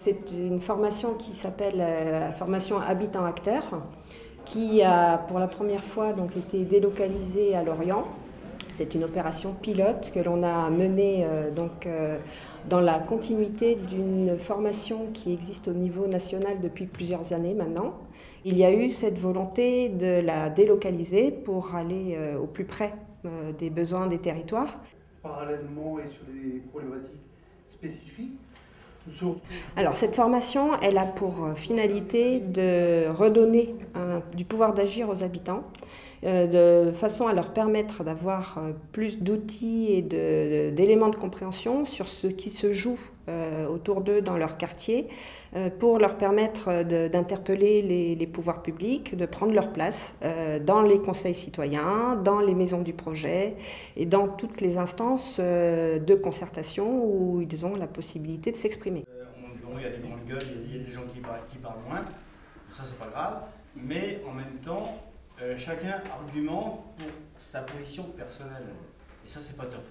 C'est une formation qui s'appelle formation habitant-acteur, qui a pour la première fois donc été délocalisée à Lorient. C'est une opération pilote que l'on a menée dans la continuité d'une formation qui existe au niveau national depuis plusieurs années maintenant. Il y a eu cette volonté de la délocaliser pour aller au plus près des besoins des territoires. Parallèlement et sur des problématiques spécifiques. Alors cette formation, elle a pour finalité de redonner du pouvoir d'agir aux habitants, de façon à leur permettre d'avoir plus d'outils et d'éléments de compréhension sur ce qui se joue autour d'eux dans leur quartier, pour leur permettre d'interpeller les pouvoirs publics, de prendre leur place dans les conseils citoyens, dans les maisons du projet et dans toutes les instances de concertation où ils ont la possibilité de s'exprimer. Il y a des grandes gueules, il y a des gens qui parlent moins, ça c'est pas grave, mais en même temps, chacun argumente pour sa position personnelle, et ça c'est pas top.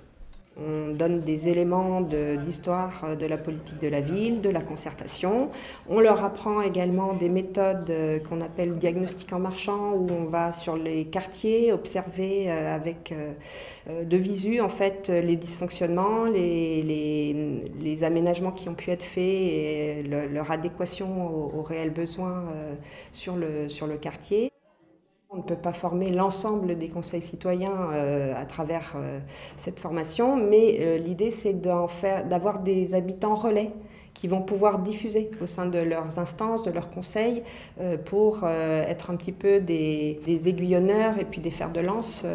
On donne des éléments d'histoire de la politique de la ville, de la concertation. On leur apprend également des méthodes qu'on appelle diagnostic en marchant, où on va sur les quartiers observer avec de visu en fait les dysfonctionnements, les aménagements qui ont pu être faits et leur adéquation aux réels besoins sur le quartier. On ne peut pas former l'ensemble des conseils citoyens à travers cette formation, mais l'idée c'est d'avoir des habitants relais qui vont pouvoir diffuser au sein de leurs instances, de leurs conseils, pour être un petit peu des aiguillonneurs et puis des fers de lance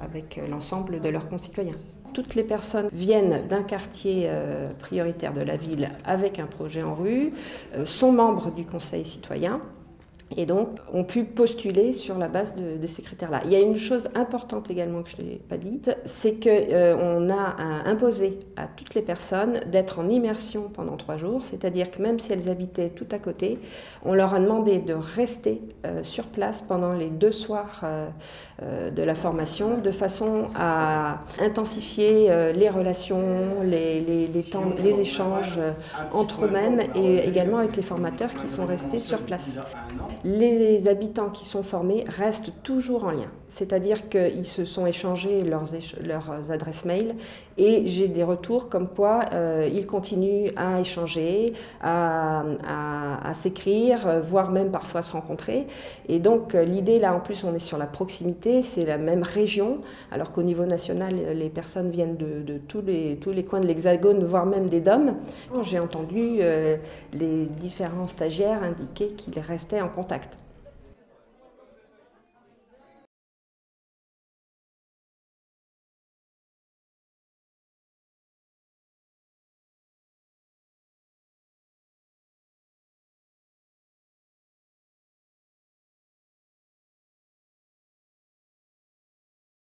avec l'ensemble de leurs concitoyens. Toutes les personnes viennent d'un quartier prioritaire de la ville avec un projet en rue, sont membres du conseil citoyen, et donc ont pu postuler sur la base de ces critères-là. Il y a une chose importante également que je n'ai pas dite, c'est qu'on a imposé à toutes les personnes d'être en immersion pendant 3 jours, c'est-à-dire que même si elles habitaient tout à côté, on leur a demandé de rester sur place pendant les 2 soirs de la formation, de façon à intensifier les relations, les échanges entre eux-mêmes et également avec les formateurs qui sont restés sur place. Les habitants qui sont formés restent toujours en lien, c'est-à-dire qu'ils se sont échangés leurs adresses mail et j'ai des retours comme quoi ils continuent à échanger, à s'écrire, voire même parfois se rencontrer. Et donc l'idée là en plus on est sur la proximité, c'est la même région, alors qu'au niveau national les personnes viennent de tous les coins de l'Hexagone, voire même des DOM. J'ai entendu les différents stagiaires indiquer qu'ils restaient en contact.